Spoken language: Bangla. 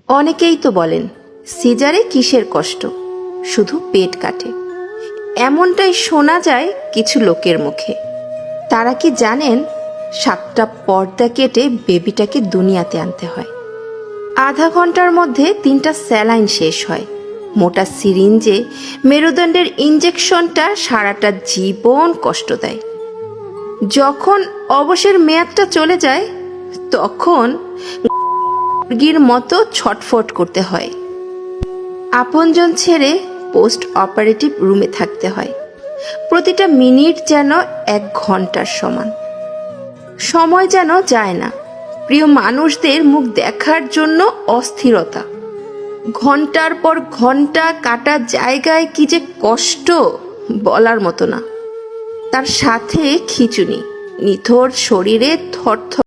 অনেকেই তো বলেন সিজারে কিসের কষ্ট, শুধু পেট কাটে। এমনটাই শোনা যায় কিছু লোকের মুখে। তারা কি জানেন 7টা পর্দা কেটে বেবিটাকে দুনিয়াতে আনতে হয়। আধা ঘন্টার মধ্যে 3টা স্যালাইন শেষ হয়। মোটা সিরিঞ্জে মেরুদণ্ডের ইঞ্জেকশনটা সারাটা জীবন কষ্ট দেয়। যখন অবসর মেয়াদটা চলে যায় তখন মুরগির মতো ছটফট করতে হয়। আপনজন ছেড়ে পোস্ট অপারেটিভ রুমে থাকতে হয়। প্রতিটা মিনিট যেন 1 ঘন্টার সমান। সময় যেন যায় না। প্রিয় মানুষদের মুখ দেখার জন্য অস্থিরতা। ঘন্টার পর ঘন্টা কাটা জায়গায় কি যে কষ্ট বলার মতো না। তার সাথে খিঁচুনি, নিথর শরীরে থরথর